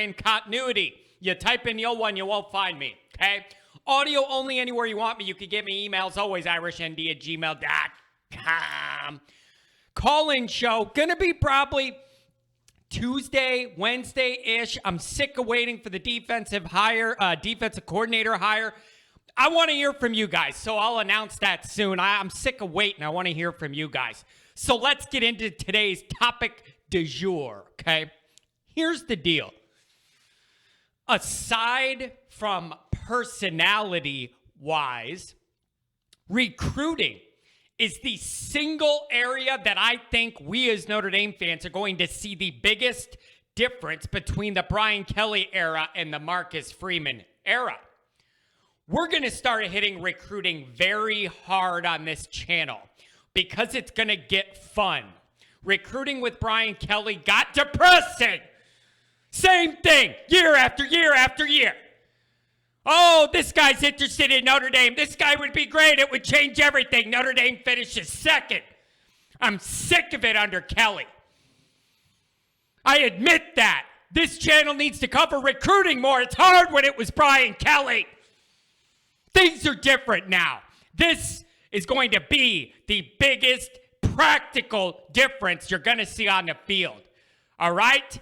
in continuity. You type in yo one, you won't find me, okay? Audio only anywhere you want me. You can get me emails, always irishnd@gmail.com. Call-in show, gonna be probably Tuesday, Wednesday-ish. I'm sick of waiting for the defensive coordinator hire. I want to hear from you guys, so I'll announce that soon. I'm sick of waiting. I want to hear from you guys. So let's get into today's topic du jour, okay? Here's the deal. Aside from personality-wise, recruiting is the single area that I think we as Notre Dame fans are going to see the biggest difference between the Brian Kelly era and the Marcus Freeman era. We're going to start hitting recruiting very hard on this channel because it's going to get fun. Recruiting with Brian Kelly got depressing. Same thing, year after year after year. Oh, this guy's interested in Notre Dame. This guy would be great. It would change everything. Notre Dame finishes second. I'm sick of it under Kelly. I admit that. This channel needs to cover recruiting more. It's hard when it was Brian Kelly. Things are different now. This is going to be the biggest practical difference you're going to see on the field. All right?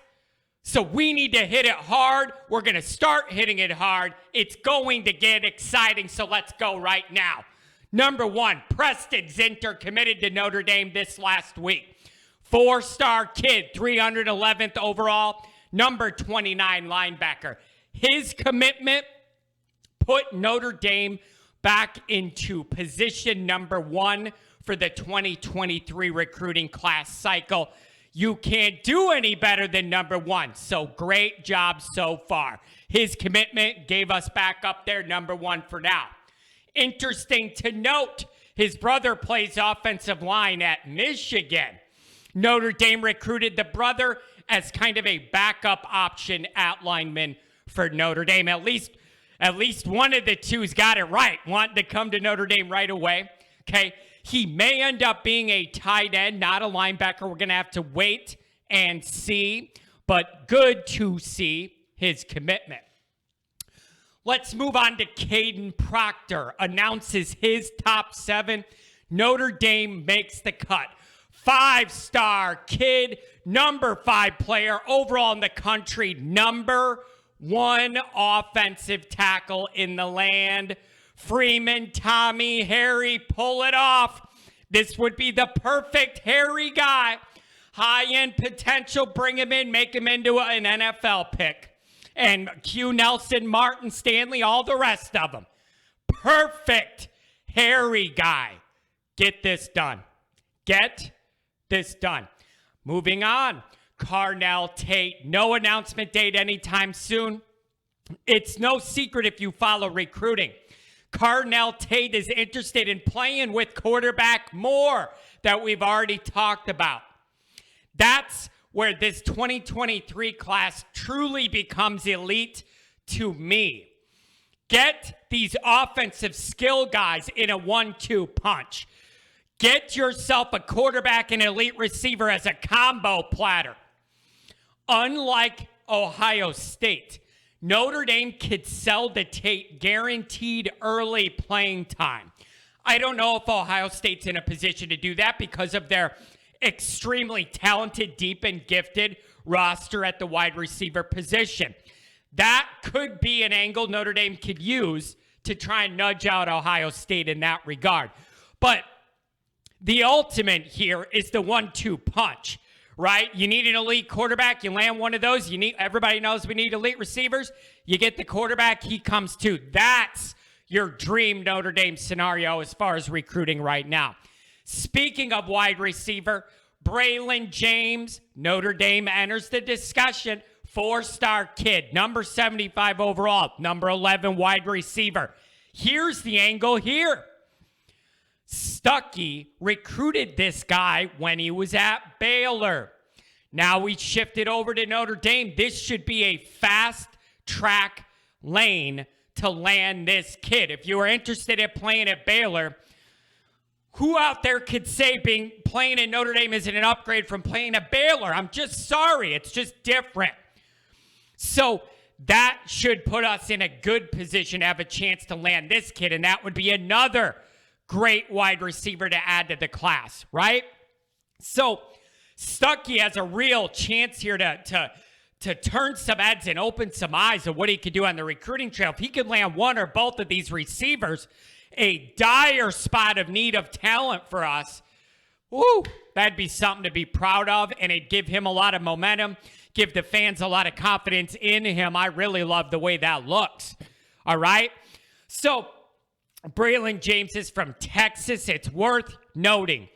So we need to hit it hard. We're going to start hitting it hard. It's going to get exciting, so let's go right now. Number one, Preston Zinter committed to Notre Dame this last week. 4-star kid, 311th overall, number 29 linebacker. His commitment put Notre Dame back into position number one for the 2023 recruiting class cycle. You can't do any better than number one. So great job so far. His commitment gave us back up there, number one for now. Interesting to note, his brother plays offensive line at Michigan. Notre Dame recruited the brother as kind of a backup option at lineman for Notre Dame. At least one of the two's got it right, wanting to come to Notre Dame right away. Okay. He may end up being a tight end, not a linebacker. We're going to have to wait and see, but good to see his commitment. Let's move on to Kaden Proctor. Announces his top 7. Notre Dame makes the cut. 5-star kid, number 5 player overall in the country, number 1 offensive tackle in the land. Freeman, Tommy, Harry, pull it off. This would be the perfect Harry guy. High-end potential, bring him in, make him into an NFL pick. And Q Nelson, Martin Stanley, all the rest of them. Perfect Harry guy. Get this done. Get this done. Moving on. Carnell Tate, no announcement date anytime soon. It's no secret if you follow recruiting. Carnell Tate is interested in playing with quarterback more that we've already talked about. That's where this 2023 class truly becomes elite to me. Get these offensive skill guys in a 1-2 punch. Get yourself a quarterback and elite receiver as a combo platter. Unlike Ohio State, Notre Dame could sell to Tate guaranteed early playing time. I don't know if Ohio State's in a position to do that because of their extremely talented, deep, and gifted roster at the wide receiver position. That could be an angle Notre Dame could use to try and nudge out Ohio State in that regard. But the ultimate here is the 1-2 punch. Right? You need an elite quarterback. You land one of those. Everybody knows we need elite receivers. You get the quarterback. He comes too. That's your dream Notre Dame scenario as far as recruiting right now. Speaking of wide receiver, Braylon James, Notre Dame enters the discussion. 4-star kid, number 75 overall, number 11 wide receiver. Here's the angle here. Stuckey recruited this guy when he was at Baylor. Now we shifted over to Notre Dame. This should be a fast track lane to land this kid. If you are interested in playing at Baylor, who out there could say playing at Notre Dame isn't an upgrade from playing at Baylor? I'm just sorry. It's just different. So that should put us in a good position to have a chance to land this kid, and that would be another great wide receiver to add to the class, right? So Stuckey has a real chance here to turn some heads and open some eyes of what he could do on the recruiting trail. If he could land one or both of these receivers, a dire spot of need of talent for us, woo, that'd be something to be proud of, and it'd give him a lot of momentum, give the fans a lot of confidence in him. I really love the way that looks. All right? So, Braylon James is from Texas. It's worth noting,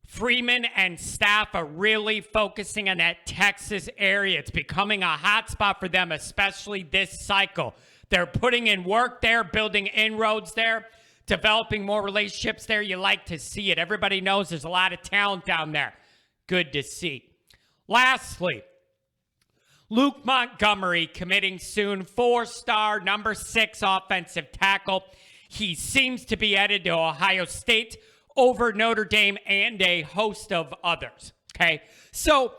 Freeman and staff are really focusing on that Texas area. It's becoming a hot spot for them, especially this cycle. They're putting in work there, building inroads there, developing more relationships there. You like to see it. Everybody knows there's a lot of talent down there. Good to see. Lastly, Luke Montgomery committing soon, 4-star, number 6 offensive tackle. He seems to be headed to Ohio State over Notre Dame and a host of others, okay? So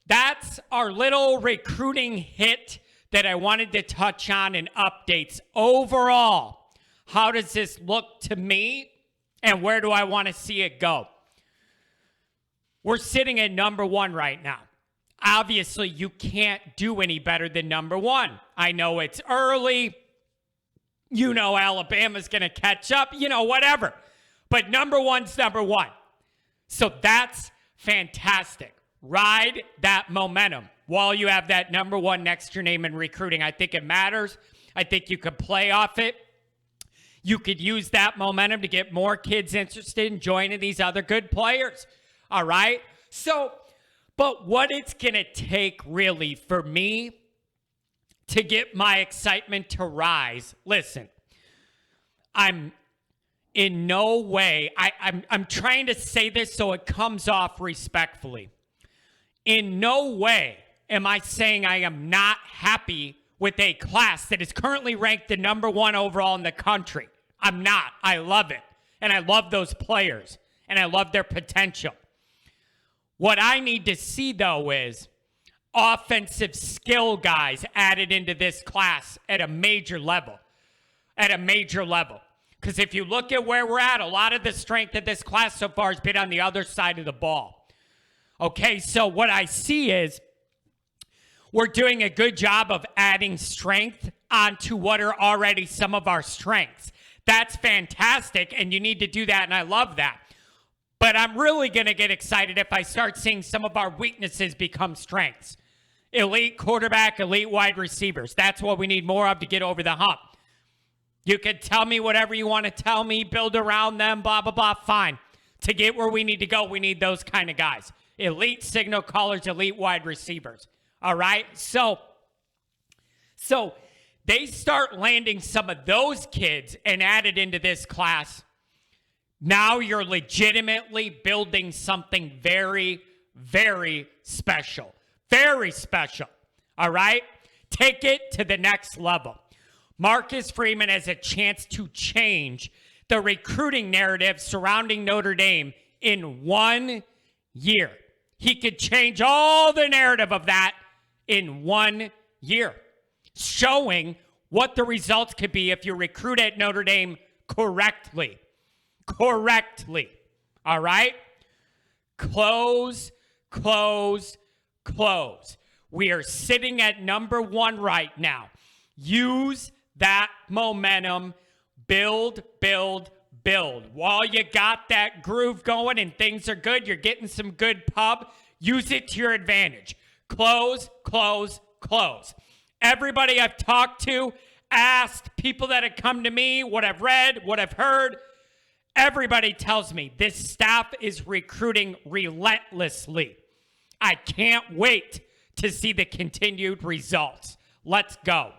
that's our little recruiting hit that I wanted to touch on in updates. Overall, how does this look to me, and where do I want to see it go? We're sitting at number 1 right now. Obviously, you can't do any better than number 1. I know it's early. You know Alabama's going to catch up. You know, whatever. But number 1's number 1. So that's fantastic. Ride that momentum while you have that number 1 next to your name in recruiting. I think it matters. I think you could play off it. You could use that momentum to get more kids interested in joining these other good players. All right? So, but what it's going to take really for me to get my excitement to rise, listen, I'm in no way, I'm trying to say this so it comes off respectfully. In no way am I saying I am not happy with a class that is currently ranked the number 1 overall in the country. I'm not. I love it. And I love those players. And I love their potential. What I need to see, though, is offensive skill guys added into this class at a major level. At a major level. Because if you look at where we're at, a lot of the strength of this class so far has been on the other side of the ball. Okay, so what I see is we're doing a good job of adding strength onto what are already some of our strengths. That's fantastic, and you need to do that, and I love that. But I'm really going to get excited if I start seeing some of our weaknesses become strengths. Elite quarterback, elite wide receivers. That's what we need more of to get over the hump. You can tell me whatever you want to tell me, build around them, blah, blah, blah, fine. To get where we need to go, we need those kind of guys. Elite signal callers, elite wide receivers. All right? So they start landing some of those kids and added into this class. Now you're legitimately building something very, very special. Very special. All right? Take it to the next level. Marcus Freeman has a chance to change the recruiting narrative surrounding Notre Dame in 1 year. He could change all the narrative of that in 1 year, showing what the results could be if you recruit at Notre Dame correctly. Correctly. All right? Close, close, close. We are sitting at number 1 right now. Use that momentum. Build, build, build. While you got that groove going and things are good, you're getting some good pub, use it to your advantage. Close, close, close. Everybody I've talked to, asked, people that have come to me, what I've read, what I've heard, everybody tells me this staff is recruiting relentlessly. I can't wait to see the continued results. Let's go.